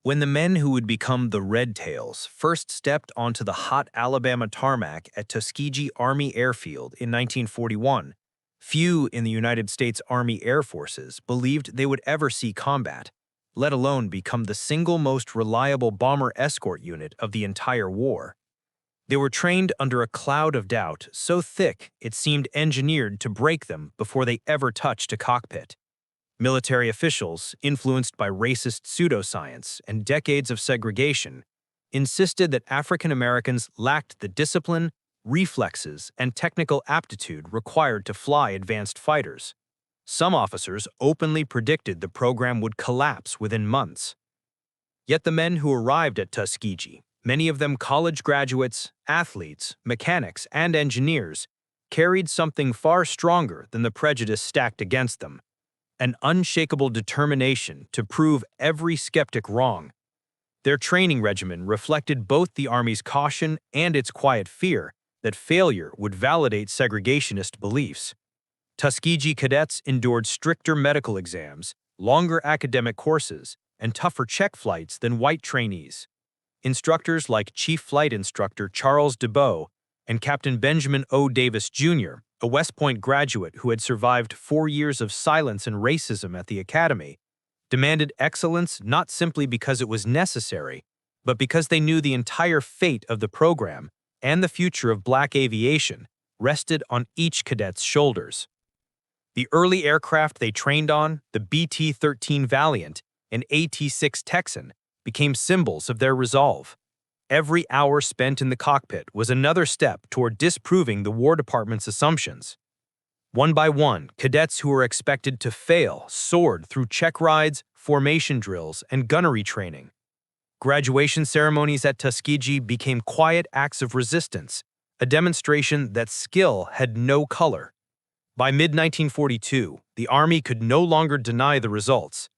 When the men who would become the Red Tails first stepped onto the hot Alabama tarmac at Tuskegee Army Airfield in 1941, few in the United States Army Air Forces believed they would ever see combat, let alone become the single most reliable bomber escort unit of the entire war. They were trained under a cloud of doubt so thick it seemed engineered to break them before they ever touched a cockpit. Military officials, influenced by racist pseudoscience and decades of segregation, insisted that African Americans lacked the discipline, reflexes, and technical aptitude required to fly advanced fighters. Some officers openly predicted the program would collapse within months. Yet the men who arrived at Tuskegee, many of them college graduates, athletes, mechanics, and engineers, carried something far stronger than the prejudice stacked against them: an unshakable determination to prove every skeptic wrong. Their training regimen reflected both the Army's caution and its quiet fear that failure would validate segregationist beliefs. Tuskegee cadets endured stricter medical exams, longer academic courses, and tougher check flights than white trainees. Instructors like Chief Flight Instructor Charles DeBow and Captain Benjamin O. Davis, Jr., a West Point graduate who had survived 4 years of silence and racism at the academy, demanded excellence not simply because it was necessary, but because they knew the entire fate of the program and the future of black aviation rested on each cadet's shoulders. The early aircraft they trained on, the BT-13 Valiant and AT-6 Texan, became symbols of their resolve. Every hour spent in the cockpit was another step toward disproving the War Department's assumptions. One by one, cadets who were expected to fail soared through check rides, formation drills, and gunnery training. Graduation ceremonies at Tuskegee became quiet acts of resistance, a demonstration that skill had no color. By mid-1942, the Army could no longer deny the results.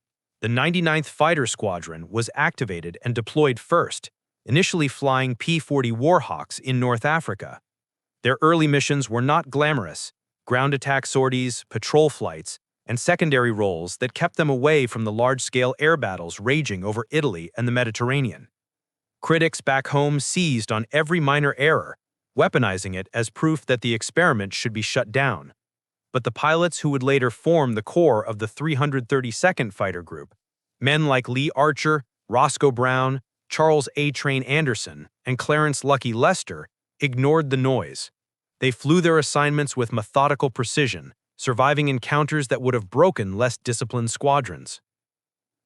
The 99th Fighter Squadron was activated and deployed first, initially flying P-40 Warhawks in North Africa. Their early missions were not glamorous: ground attack sorties, patrol flights, and secondary roles that kept them away from the large-scale air battles raging over Italy and the Mediterranean. Critics back home seized on every minor error, weaponizing it as proof that the experiment should be shut down. But the pilots who would later form the core of the 332nd Fighter Group, men like Lee Archer, Roscoe Brown, Charles A. Train Anderson, and Clarence Lucky Lester, ignored the noise. They flew their assignments with methodical precision, surviving encounters that would have broken less disciplined squadrons.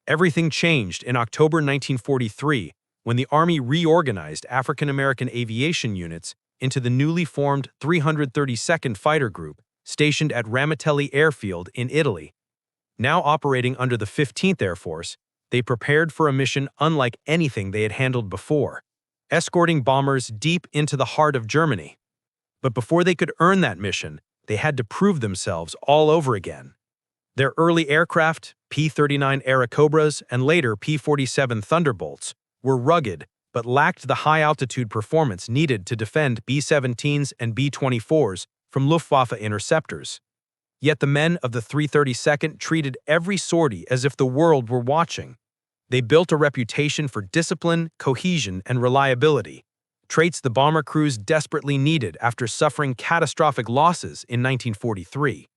Everything changed in October 1943 when the Army reorganized African American aviation units into the newly formed 332nd Fighter Group, stationed at Ramitelli Airfield in Italy. Now operating under the 15th Air Force, they prepared for a mission unlike anything they had handled before, escorting bombers deep into the heart of Germany. But before they could earn that mission, they had to prove themselves all over again. Their early aircraft, P-39 Airacobras and later P-47 Thunderbolts, were rugged but lacked the high-altitude performance needed to defend B-17s and B-24s from Luftwaffe interceptors. Yet the men of the 332nd treated every sortie as if the world were watching. They built a reputation for discipline, cohesion, and reliability, traits the bomber crews desperately needed after suffering catastrophic losses in 1943.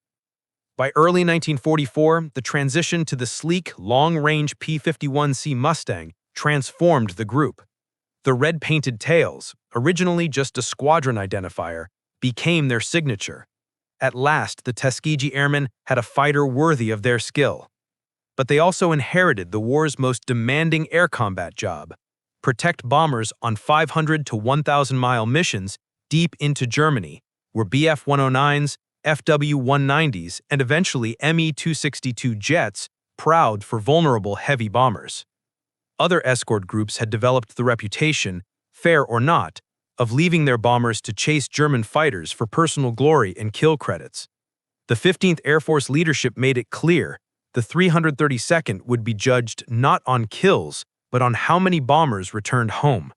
By early 1944, the transition to the sleek, long-range P-51C Mustang transformed the group. The red-painted tails, originally just a squadron identifier, became their signature. At last, the Tuskegee Airmen had a fighter worthy of their skill. But they also inherited the war's most demanding air combat job: protect bombers on 500 to 1,000-mile missions deep into Germany, where Bf-109s, FW-190s, and eventually Me-262 jets prowled for vulnerable heavy bombers. Other escort groups had developed the reputation, fair or not, of leaving their bombers to chase German fighters for personal glory and kill credits. The 15th Air Force leadership made it clear the 332nd would be judged not on kills, but on how many bombers returned home.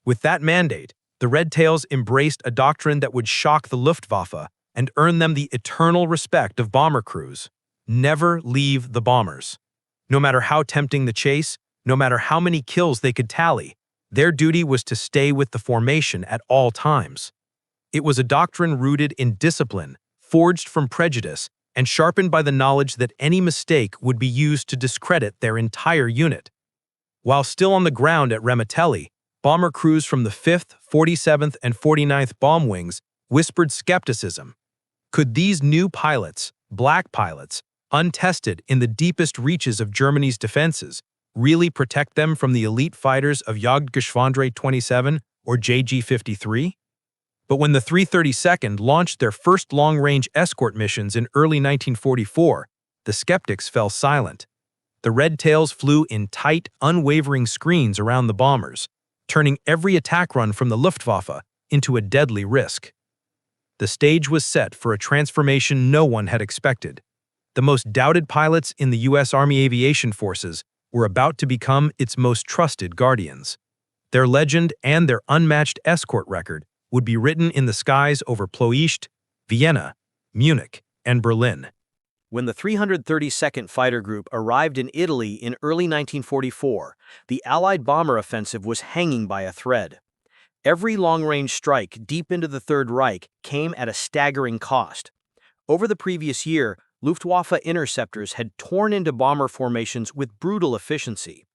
With that mandate, the Red Tails embraced a doctrine that would shock the Luftwaffe and earn them the eternal respect of bomber crews: never leave the bombers. No matter how tempting the chase, No matter how many kills they could tally, their duty was to stay with the formation at all times. It was a doctrine rooted in discipline, forged from prejudice, and sharpened by the knowledge that any mistake would be used to discredit their entire unit. While still on the ground at Remetelli, bomber crews from the 5th, 47th, and 49th Bomb Wings whispered skepticism. Could these new pilots, black pilots, untested in the deepest reaches of Germany's defenses, really protect them from the elite fighters of Jagdgeschwader 27 or JG-53? But when the 332nd launched their first long-range escort missions in early 1944, the skeptics fell silent. The Red Tails flew in tight, unwavering screens around the bombers, turning every attack run from the Luftwaffe into a deadly risk. The stage was set for a transformation no one had expected. The most doubted pilots in the U.S. Army Aviation Forces were about to become its most trusted guardians. Their legend and their unmatched escort record would be written in the skies over Ploiești, Vienna, Munich, and Berlin. When the 332nd Fighter Group arrived in Italy in early 1944, the Allied bomber offensive was hanging by a thread. Every long-range strike deep into the Third Reich came at a staggering cost. Over the previous year, Luftwaffe interceptors had torn into bomber formations with brutal efficiency.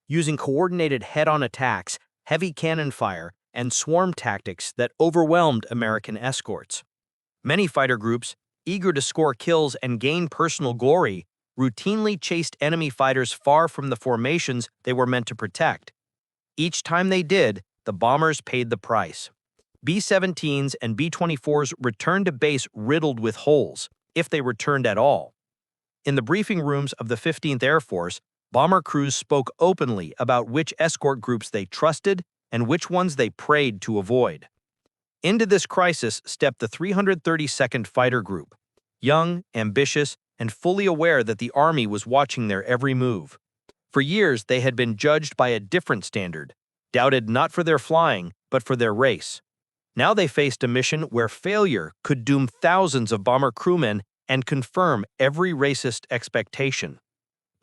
Using coordinated head-on attacks, heavy cannon fire, and swarm tactics that overwhelmed American escorts. Many fighter groups, eager to score kills and gain personal glory, routinely chased enemy fighters far from the formations they were meant to protect. Each time they did, the bombers paid the price. B-17s and B-24s returned to base riddled with holes, if they returned at all. In the briefing rooms of the 15th Air Force, bomber crews spoke openly about which escort groups they trusted and which ones they prayed to avoid. Into this crisis stepped the 332nd Fighter Group, young, ambitious, and fully aware that the Army was watching their every move. For years, they had been judged by a different standard, doubted not for their flying, but for their race. Now they faced a mission where failure could doom thousands of bomber crewmen and confirm every racist expectation.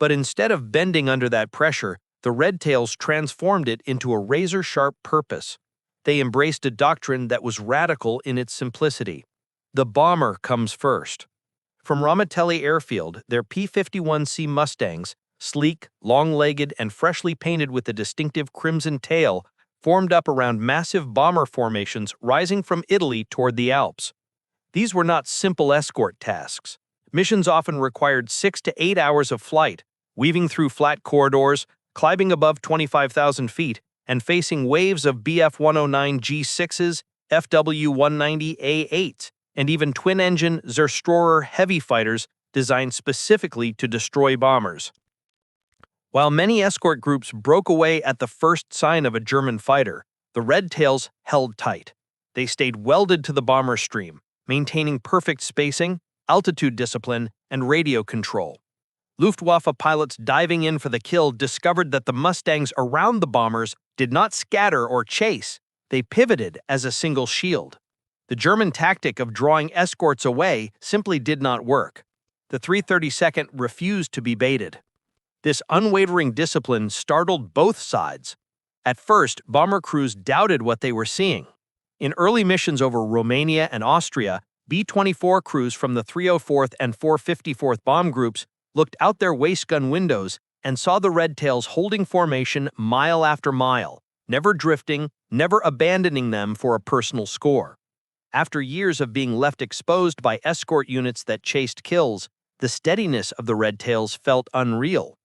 But instead of bending under that pressure, the Red Tails transformed it into a razor-sharp purpose. They embraced a doctrine that was radical in its simplicity. The bomber comes first. From Remetelli Airfield, their P-51C Mustangs, sleek, long-legged, and freshly painted with a distinctive crimson tail, formed up around massive bomber formations rising from Italy toward the Alps. These were not simple escort tasks. Missions often required 6 to 8 hours of flight, weaving through flat corridors, climbing above 25,000 feet, and facing waves of Bf-109 G6s, FW-190A8s, and even twin-engine Zerstörer heavy fighters designed specifically to destroy bombers. While many escort groups broke away at the first sign of a German fighter, the Red Tails held tight. They stayed welded to the bomber stream, maintaining perfect spacing, altitude discipline, and radio control. Luftwaffe pilots diving in for the kill discovered that the Mustangs around the bombers did not scatter or chase. They pivoted as a single shield. The German tactic of drawing escorts away simply did not work. The 332nd refused to be baited. This unwavering discipline startled both sides. At first, bomber crews doubted what they were seeing. In early missions over Romania and Austria, B-24 crews from the 304th and 454th bomb groups looked out their waistgun windows and saw the Red Tails holding formation mile after mile, never drifting, never abandoning them for a personal score. After years of being left exposed by escort units that chased kills, the steadiness of the Red Tails felt unreal.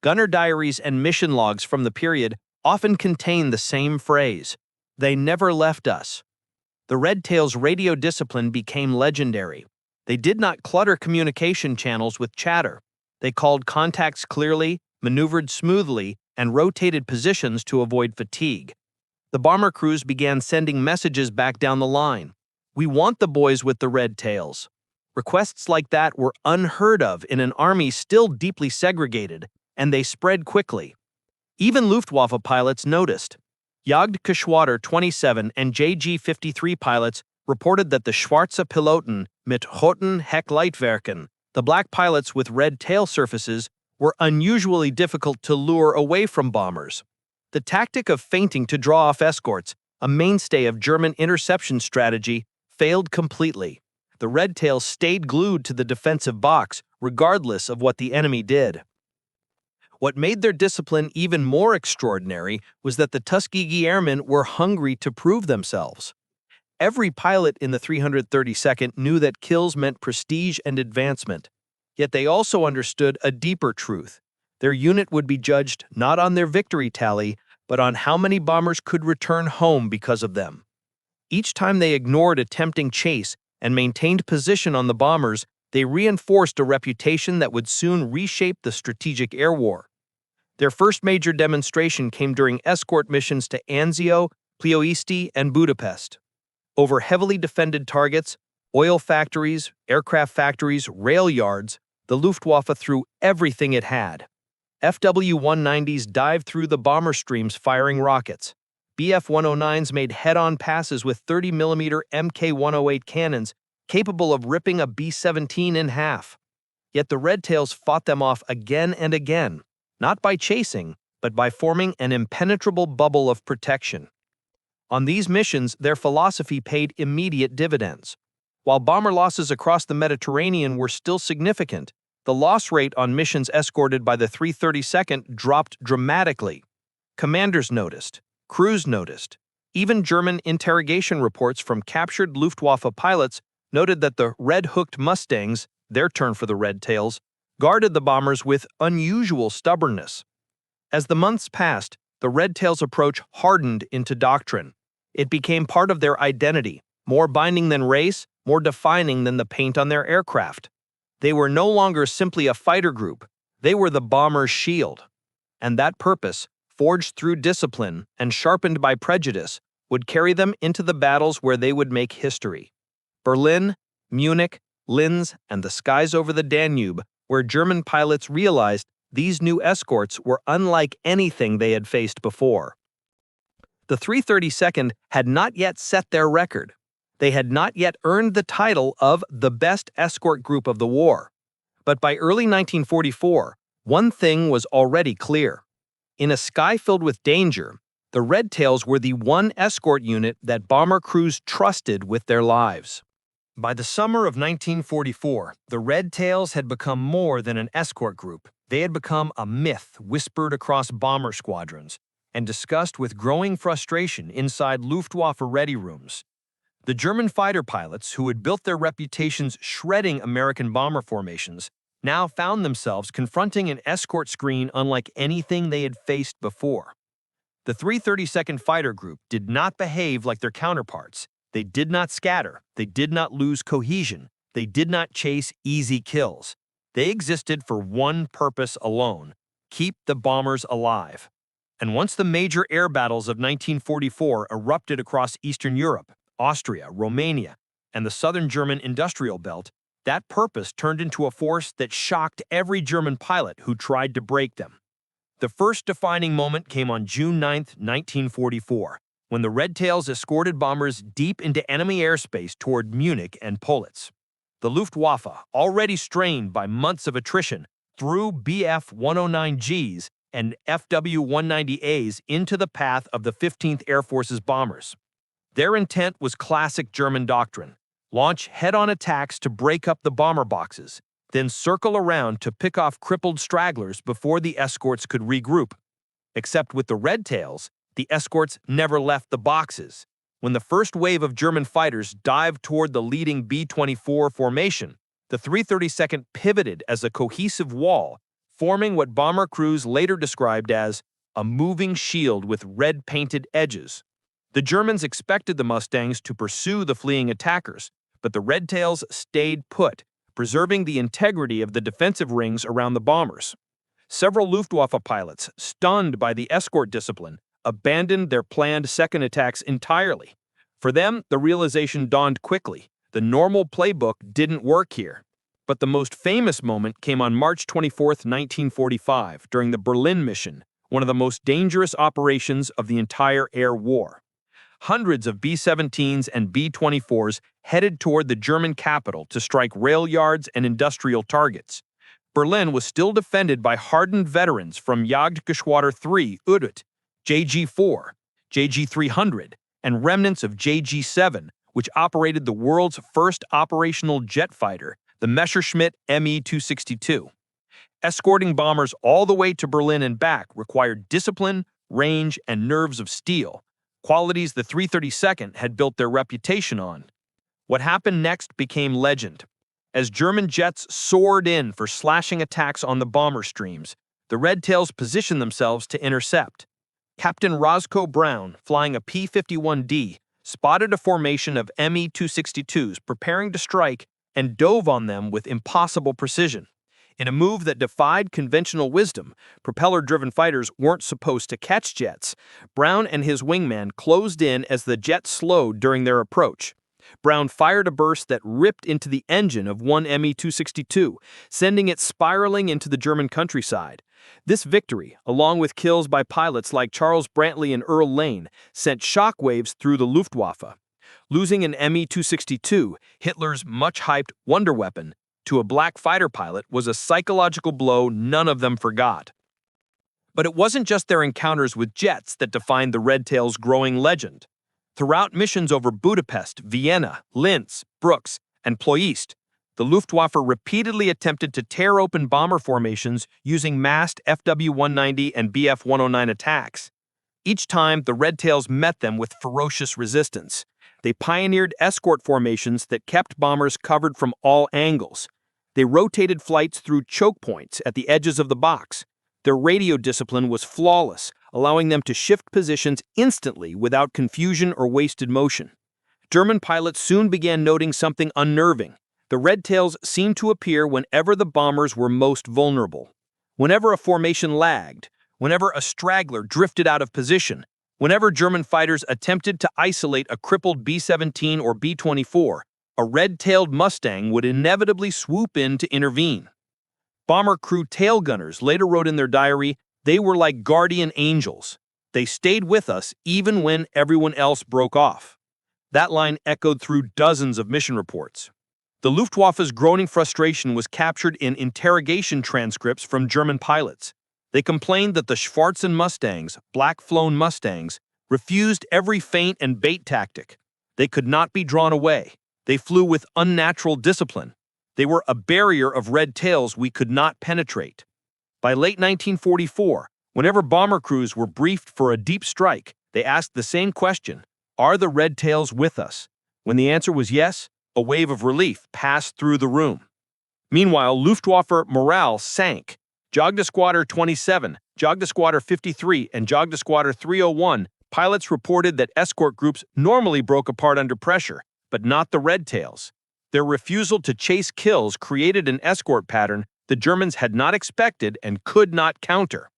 Gunner diaries and mission logs from the period often contain the same phrase, "They never left us." The Red Tails' radio discipline became legendary. They did not clutter communication channels with chatter. They called contacts clearly, maneuvered smoothly, and rotated positions to avoid fatigue. The bomber crews began sending messages back down the line. "We want the boys with the Red Tails." Requests like that were unheard of in an army still deeply segregated, and they spread quickly. Even Luftwaffe pilots noticed. Jagdgeschwader 27 and JG-53 pilots reported that the Schwarze Piloten mit roten Heckleitwerken, the black pilots with red tail surfaces, were unusually difficult to lure away from bombers. The tactic of feinting to draw off escorts, a mainstay of German interception strategy, failed completely. The Red Tails stayed glued to the defensive box, regardless of what the enemy did. What made their discipline even more extraordinary was that the Tuskegee Airmen were hungry to prove themselves. Every pilot in the 332nd knew that kills meant prestige and advancement, yet they also understood a deeper truth. Their unit would be judged not on their victory tally, but on how many bombers could return home because of them. Each time they ignored a tempting chase and maintained position on the bombers, they reinforced a reputation that would soon reshape the strategic air war. Their first major demonstration came during escort missions to Anzio, Ploiesti, and Budapest. Over heavily defended targets, oil factories, aircraft factories, rail yards, the Luftwaffe threw everything it had. FW-190s dived through the bomber streams firing rockets. Bf-109s made head-on passes with 30mm Mk-108 cannons capable of ripping a B-17 in half. Yet the Red Tails fought them off again and again, not by chasing, but by forming an impenetrable bubble of protection. On these missions, their philosophy paid immediate dividends. While bomber losses across the Mediterranean were still significant, the loss rate on missions escorted by the 332nd dropped dramatically. Commanders noticed, crews noticed. Even German interrogation reports from captured Luftwaffe pilots noted that the red-hooked Mustangs, their term for the Red Tails, guarded the bombers with unusual stubbornness. As the months passed, the Red Tails' approach hardened into doctrine. It became part of their identity, more binding than race, more defining than the paint on their aircraft. They were no longer simply a fighter group, they were the bomber's shield. And that purpose, forged through discipline and sharpened by prejudice, would carry them into the battles where they would make history. Berlin, Munich, Linz, and the skies over the Danube, where German pilots realized these new escorts were unlike anything they had faced before. The 332nd had not yet set their record. They had not yet earned the title of the best escort group of the war. But by early 1944, one thing was already clear. In a sky filled with danger, the Red Tails were the one escort unit that bomber crews trusted with their lives. By the summer of 1944, the Red Tails had become more than an escort group. They had become a myth whispered across bomber squadrons and discussed with growing frustration inside Luftwaffe ready rooms. The German fighter pilots, who had built their reputations shredding American bomber formations, now found themselves confronting an escort screen unlike anything they had faced before. The 332nd Fighter Group did not behave like their counterparts. They did not scatter. They did not lose cohesion. They did not chase easy kills. They existed for one purpose alone: keep the bombers alive. And once the major air battles of 1944 erupted across Eastern Europe, Austria, Romania, and the southern German industrial belt, that purpose turned into a force that shocked every German pilot who tried to break them. The first defining moment came on June 9, 1944, when the Red Tails escorted bombers deep into enemy airspace toward Munich and Politz. The Luftwaffe, already strained by months of attrition, threw Bf-109Gs and FW-190As into the path of the 15th Air Force's bombers. Their intent was classic German doctrine: launch head-on attacks to break up the bomber boxes, then circle around to pick off crippled stragglers before the escorts could regroup. Except with the Red Tails, the escorts never left the boxes. When the first wave of German fighters dived toward the leading B-24 formation, the 332nd pivoted as a cohesive wall, forming what bomber crews later described as a moving shield with red-painted edges. The Germans expected the Mustangs to pursue the fleeing attackers, but the Red Tails stayed put, preserving the integrity of the defensive rings around the bombers. Several Luftwaffe pilots, stunned by the escort discipline, abandoned their planned second attacks entirely. For them, the realization dawned quickly: the normal playbook didn't work here. But the most famous moment came on March 24, 1945, during the Berlin mission, one of the most dangerous operations of the entire air war. Hundreds of B-17s and B-24s headed toward the German capital to strike rail yards and industrial targets. Berlin was still defended by hardened veterans from Jagdgeschwader 3, Udut, JG4, JG300, and remnants of JG7, which operated the world's first operational jet fighter, the Messerschmitt Me-262. Escorting bombers all the way to Berlin and back required discipline, range, and nerves of steel, qualities the 332nd had built their reputation on. What happened next became legend. As German jets soared in for slashing attacks on the bomber streams, the Red Tails positioned themselves to intercept. Captain Roscoe Brown, flying a P-51D, spotted a formation of Me-262s preparing to strike and dove on them with impossible precision. In a move that defied conventional wisdom, propeller-driven fighters weren't supposed to catch jets. Brown and his wingman closed in as the jet slowed during their approach. Brown fired a burst that ripped into the engine of one Me-262, sending it spiraling into the German countryside. This victory, along with kills by pilots like Charles Brantley and Earl Lane, sent shockwaves through the Luftwaffe. Losing an Me-262, Hitler's much-hyped wonder weapon, to a black fighter pilot was a psychological blow none of them forgot. But it wasn't just their encounters with jets that defined the Red Tails' growing legend. Throughout missions over Budapest, Vienna, Linz, Brooks, and Ploiești, the Luftwaffe repeatedly attempted to tear open bomber formations using massed FW-190 and Bf-109 attacks. Each time, the Red Tails met them with ferocious resistance. They pioneered escort formations that kept bombers covered from all angles. They rotated flights through choke points at the edges of the box. Their radio discipline was flawless, allowing them to shift positions instantly without confusion or wasted motion. German pilots soon began noting something unnerving. The Red Tails seemed to appear whenever the bombers were most vulnerable. Whenever a formation lagged, whenever a straggler drifted out of position, whenever German fighters attempted to isolate a crippled B-17 or B-24, a red-tailed Mustang would inevitably swoop in to intervene. Bomber crew tail gunners later wrote in their diary, "They were like guardian angels. They stayed with us even when everyone else broke off." That line echoed through dozens of mission reports. The Luftwaffe's growing frustration was captured in interrogation transcripts from German pilots. They complained that the Schwarzen Mustangs, black-flown Mustangs, refused every feint and bait tactic. They could not be drawn away. They flew with unnatural discipline. They were a barrier of red tails we could not penetrate. By late 1944, whenever bomber crews were briefed for a deep strike, they asked the same question: "Are the red tails with us?" When the answer was yes, a wave of relief passed through the room. Meanwhile, Luftwaffe morale sank. Jagdgeschwader 27, Jagdgeschwader 53, and Jagdgeschwader 301 pilots reported that escort groups normally broke apart under pressure, but not the Red Tails. Their refusal to chase kills created an escort pattern the Germans had not expected and could not counter.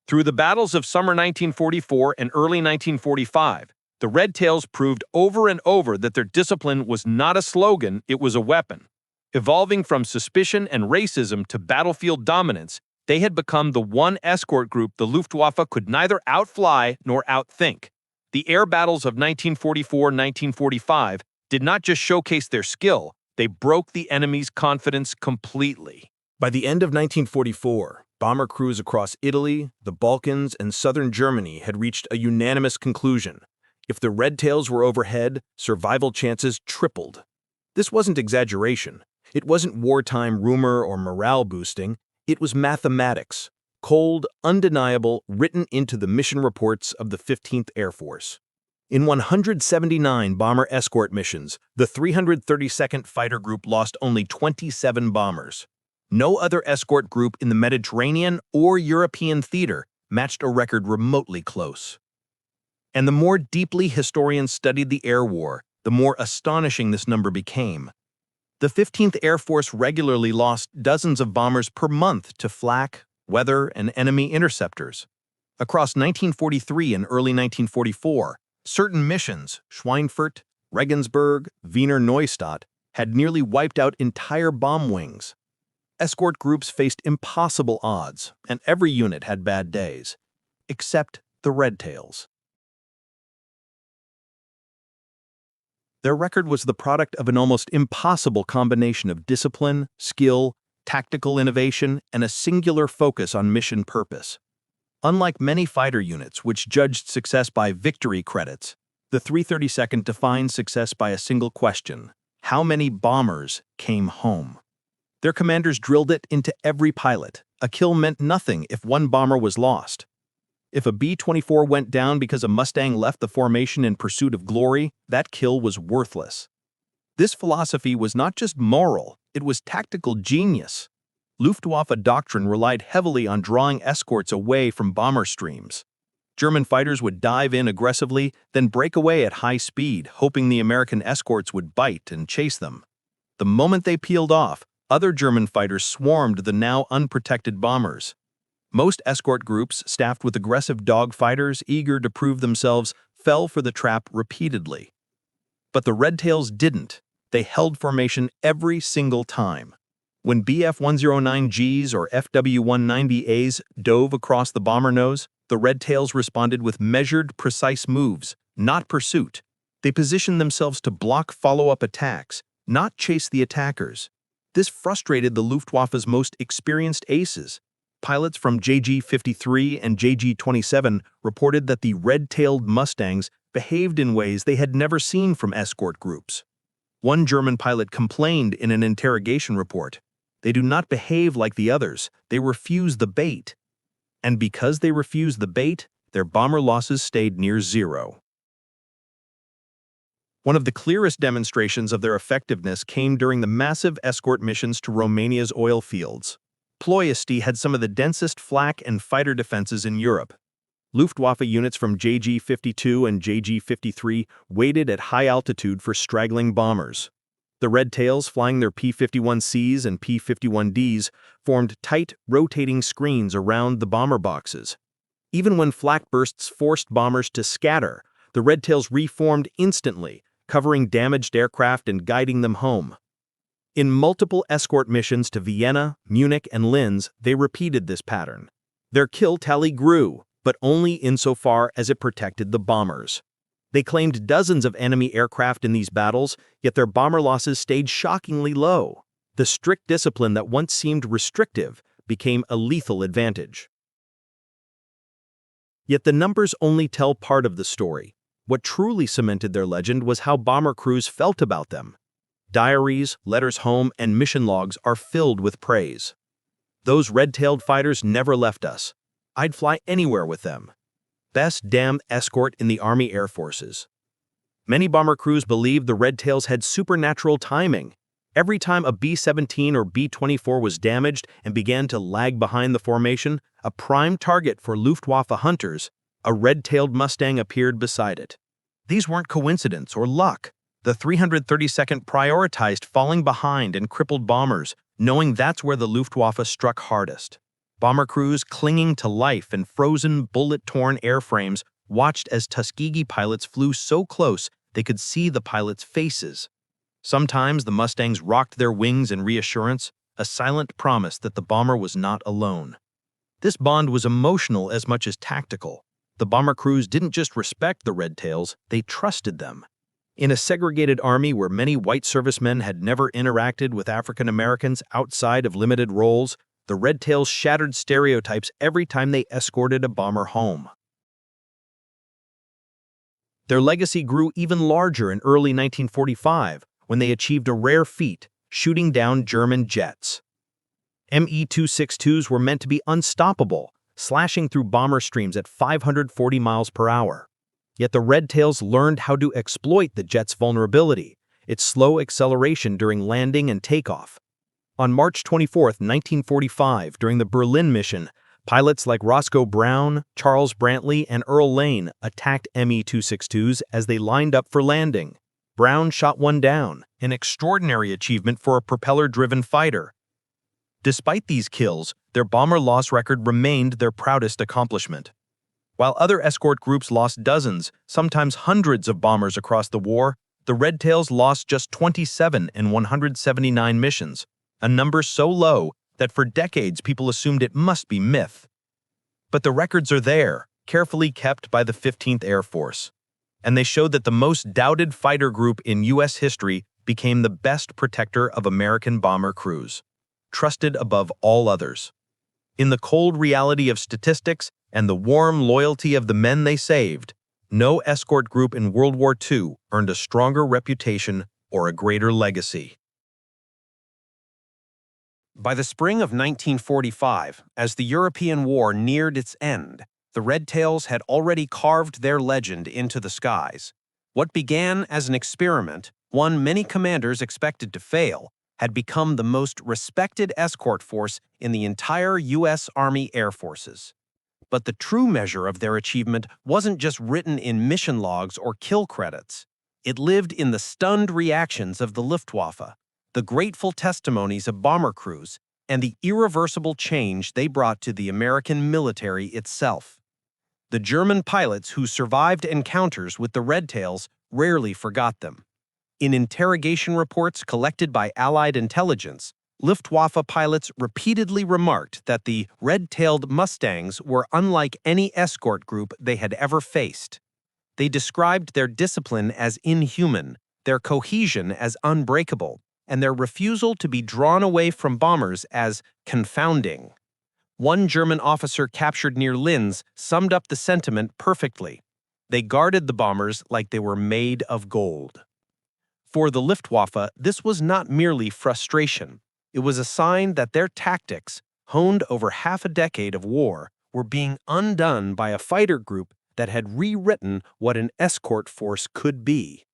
Through the battles of summer 1944 and early 1945, the Red Tails proved over and over that their discipline was not a slogan, it was a weapon. Evolving from suspicion and racism to battlefield dominance, they had become the one escort group the Luftwaffe could neither outfly nor outthink. The air battles of 1944-1945 did not just showcase their skill, they broke the enemy's confidence completely. By the end of 1944, bomber crews across Italy, the Balkans, and southern Germany had reached a unanimous conclusion. If the Red Tails were overhead, survival chances tripled. This wasn't exaggeration. It wasn't wartime rumor or morale boosting. It was mathematics, cold, undeniable, written into the mission reports of the 15th Air Force. In 179 bomber escort missions, the 332nd Fighter Group lost only 27 bombers. No other escort group in the Mediterranean or European theater matched a record remotely close. And the more deeply historians studied the air war, the more astonishing this number became. The 15th Air Force regularly lost dozens of bombers per month to flak, weather, and enemy interceptors. Across 1943 and early 1944, certain missions, Schweinfurt, Regensburg, Wiener Neustadt, had nearly wiped out entire bomb wings. Escort groups faced impossible odds, and every unit had bad days, except the Red Tails. Their record was the product of an almost impossible combination of discipline, skill, tactical innovation, and a singular focus on mission purpose. Unlike many fighter units which judged success by victory credits, the 332nd defined success by a single question: how many bombers came home? Their commanders drilled it into every pilot. A kill meant nothing if one bomber was lost. If a B-24 went down because a Mustang left the formation in pursuit of glory, that kill was worthless. This philosophy was not just moral, it was tactical genius. Luftwaffe doctrine relied heavily on drawing escorts away from bomber streams. German fighters would dive in aggressively, then break away at high speed, hoping the American escorts would bite and chase them. The moment they peeled off, other German fighters swarmed the now unprotected bombers. Most escort groups, staffed with aggressive dogfighters eager to prove themselves, fell for the trap repeatedly. But the Red Tails didn't. They held formation every single time. When Bf-109Gs or FW-190As dove across the bomber nose, the Red Tails responded with measured, precise moves, not pursuit. They positioned themselves to block follow-up attacks, not chase the attackers. This frustrated the Luftwaffe's most experienced aces. Pilots from JG-53 and JG-27 reported that the red-tailed Mustangs behaved in ways they had never seen from escort groups. One German pilot complained in an interrogation report, "They do not behave like the others, they refuse the bait." And because they refused the bait, their bomber losses stayed near zero. One of the clearest demonstrations of their effectiveness came during the massive escort missions to Romania's oil fields. Ploiesti had some of the densest flak and fighter defenses in Europe. Luftwaffe units from JG-52 and JG-53 waited at high altitude for straggling bombers. The Red Tails, flying their P-51Cs and P-51Ds, formed tight, rotating screens around the bomber boxes. Even when flak bursts forced bombers to scatter, the Red Tails reformed instantly, covering damaged aircraft and guiding them home. In multiple escort missions to Vienna, Munich, and Linz, they repeated this pattern. Their kill tally grew, but only insofar as it protected the bombers. They claimed dozens of enemy aircraft in these battles, yet their bomber losses stayed shockingly low. The strict discipline that once seemed restrictive became a lethal advantage. Yet the numbers only tell part of the story. What truly cemented their legend was how bomber crews felt about them. Diaries, letters home, and mission logs are filled with praise. "Those red-tailed fighters never left us. I'd fly anywhere with them. Best damn escort in the Army Air Forces." Many bomber crews believed the Red Tails had supernatural timing. Every time a B-17 or B-24 was damaged and began to lag behind the formation, a prime target for Luftwaffe hunters, a red-tailed Mustang appeared beside it. These weren't coincidence or luck. The 332nd prioritized falling behind and crippled bombers, knowing that's where the Luftwaffe struck hardest. Bomber crews clinging to life in frozen, bullet-torn airframes watched as Tuskegee pilots flew so close they could see the pilots' faces. Sometimes the Mustangs rocked their wings in reassurance, a silent promise that the bomber was not alone. This bond was emotional as much as tactical. The bomber crews didn't just respect the Red Tails, they trusted them. In a segregated army where many white servicemen had never interacted with African Americans outside of limited roles, the Red Tails shattered stereotypes every time they escorted a bomber home. Their legacy grew even larger in early 1945 when they achieved a rare feat, shooting down German jets. Me-262s were meant to be unstoppable, slashing through bomber streams at 540 miles per hour. Yet the Red Tails learned how to exploit the jet's vulnerability, its slow acceleration during landing and takeoff. On March 24, 1945, during the Berlin mission, pilots like Roscoe Brown, Charles Brantley, and Earl Lane attacked Me-262s as they lined up for landing. Brown shot one down, an extraordinary achievement for a propeller-driven fighter. Despite these kills, their bomber loss record remained their proudest accomplishment. While other escort groups lost dozens, sometimes hundreds of bombers across the war, the Red Tails lost just 27 in 179 missions, a number so low that for decades people assumed it must be myth. But the records are there, carefully kept by the 15th Air Force. And they showed that the most doubted fighter group in U.S. history became the best protector of American bomber crews. trusted above all others. In the cold reality of statistics and the warm loyalty of the men they saved, no escort group in World War II earned a stronger reputation or a greater legacy. By the spring of 1945, as the European War neared its end, the Red Tails had already carved their legend into the skies. What began as an experiment, one many commanders expected to fail, had become the most respected escort force in the entire U.S. Army Air Forces. But the true measure of their achievement wasn't just written in mission logs or kill credits. It lived in the stunned reactions of the Luftwaffe, the grateful testimonies of bomber crews, and the irreversible change they brought to the American military itself. The German pilots who survived encounters with the Red Tails rarely forgot them. In interrogation reports collected by Allied intelligence, Luftwaffe pilots repeatedly remarked that the red-tailed Mustangs were unlike any escort group they had ever faced. They described their discipline as inhuman, their cohesion as unbreakable, and their refusal to be drawn away from bombers as confounding. One German officer captured near Linz summed up the sentiment perfectly. They guarded the bombers like they were made of gold. For the Luftwaffe, this was not merely frustration. It was a sign that their tactics, honed over half a decade of war, were being undone by a fighter group that had rewritten what an escort force could be.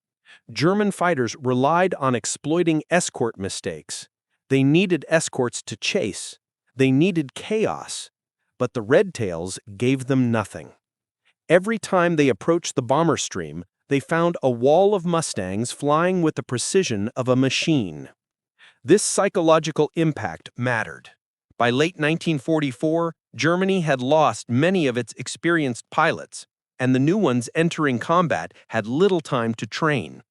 German fighters relied on exploiting escort mistakes. They needed escorts to chase. They needed chaos. But the Red Tails gave them nothing. Every time they approached the bomber stream, they found a wall of Mustangs flying with the precision of a machine. This psychological impact mattered. By late 1944, Germany had lost many of its experienced pilots, and the new ones entering combat had little time to train.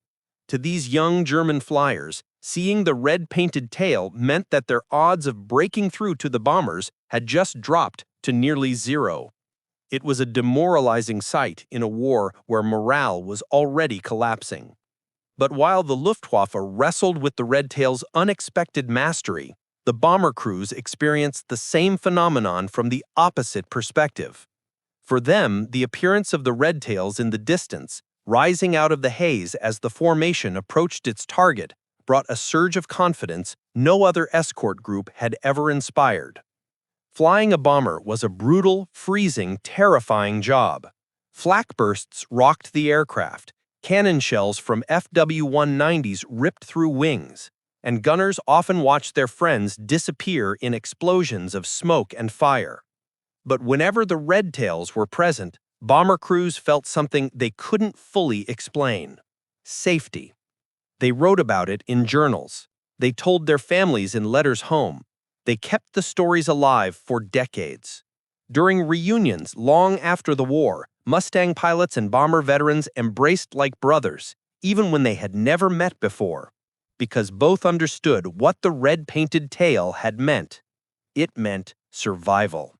To these young German flyers, seeing the red-painted tail meant that their odds of breaking through to the bombers had just dropped to nearly zero. It was a demoralizing sight in a war where morale was already collapsing. But while the Luftwaffe wrestled with the Red Tails' unexpected mastery, the bomber crews experienced the same phenomenon from the opposite perspective. For them, the appearance of the Red Tails in the distance, rising out of the haze as the formation approached its target, brought a surge of confidence no other escort group had ever inspired. Flying a bomber was a brutal, freezing, terrifying job. Flak bursts rocked the aircraft, cannon shells from FW-190s ripped through wings, and gunners often watched their friends disappear in explosions of smoke and fire. But whenever the Red Tails were present, bomber crews felt something they couldn't fully explain: safety. They wrote about it in journals. They told their families in letters home. They kept the stories alive for decades. During reunions long after the war, Mustang pilots and bomber veterans embraced like brothers, even when they had never met before, because both understood what the red-painted tail had meant. It meant survival.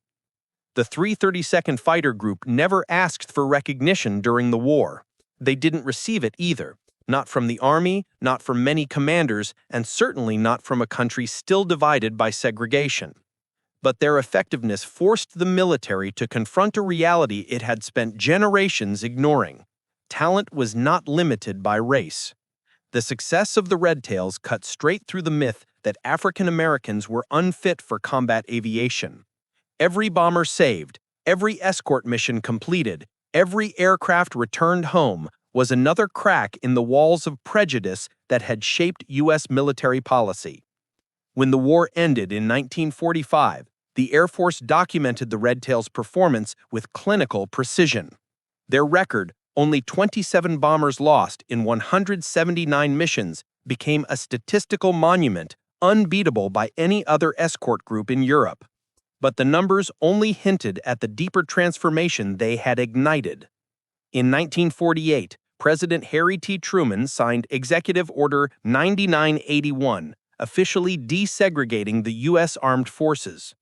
The 332nd Fighter Group never asked for recognition during the war. They didn't receive it either. Not from the Army, not from many commanders, and certainly not from a country still divided by segregation. But their effectiveness forced the military to confront a reality it had spent generations ignoring. Talent was not limited by race. The success of the Red Tails cut straight through the myth that African Americans were unfit for combat aviation. Every bomber saved, every escort mission completed, every aircraft returned home was another crack in the walls of prejudice that had shaped U.S. military policy. When the war ended in 1945, the Air Force documented the Red Tails' performance with clinical precision. Their record, only 27 bombers lost in 179 missions, became a statistical monument unbeatable by any other escort group in Europe. But the numbers only hinted at the deeper transformation they had ignited. In 1948, President Harry T. Truman signed Executive Order 9981, officially desegregating the U.S. Armed Forces.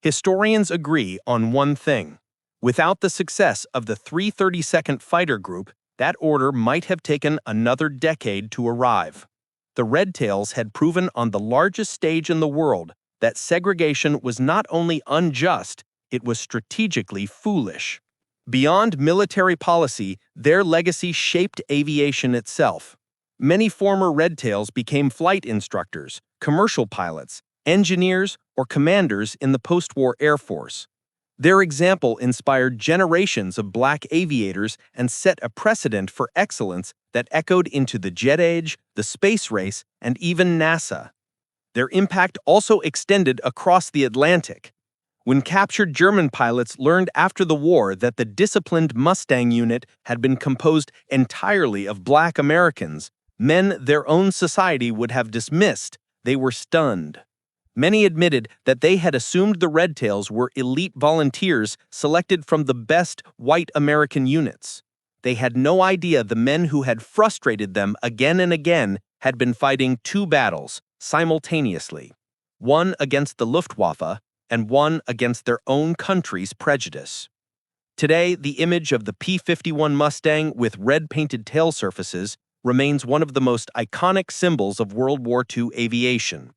Historians agree on one thing. Without the success of the 332nd Fighter Group, that order might have taken another decade to arrive. The Red Tails had proven on the largest stage in the world that segregation was not only unjust, it was strategically foolish. Beyond military policy, their legacy shaped aviation itself. Many former Redtails became flight instructors, commercial pilots, engineers, or commanders in the post-war Air Force. Their example inspired generations of black aviators and set a precedent for excellence that echoed into the jet age, the space race, and even NASA. Their impact also extended across the Atlantic. When captured German pilots learned after the war that the disciplined Mustang unit had been composed entirely of black Americans, men their own society would have dismissed, they were stunned. Many admitted that they had assumed the Redtails were elite volunteers selected from the best white American units. They had no idea the men who had frustrated them again and again had been fighting two battles simultaneously, one against the Luftwaffe and one against their own country's prejudice. Today, the image of the P-51 Mustang with red-painted tail surfaces remains one of the most iconic symbols of World War II aviation.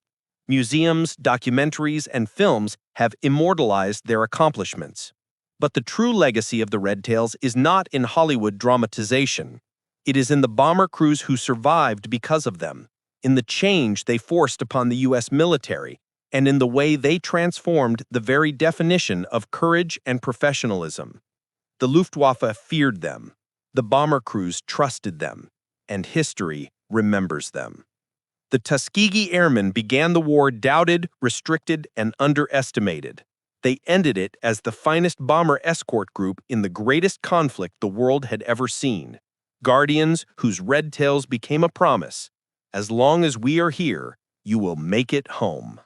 Museums, documentaries, and films have immortalized their accomplishments. But the true legacy of the Redtails is not in Hollywood dramatization. It is in the bomber crews who survived because of them, in the change they forced upon the U.S. military, and in the way they transformed the very definition of courage and professionalism. The Luftwaffe feared them, the bomber crews trusted them, and history remembers them. The Tuskegee Airmen began the war doubted, restricted, and underestimated. They ended it as the finest bomber escort group in the greatest conflict the world had ever seen. Guardians whose red tails became a promise. As long as we are here, you will make it home.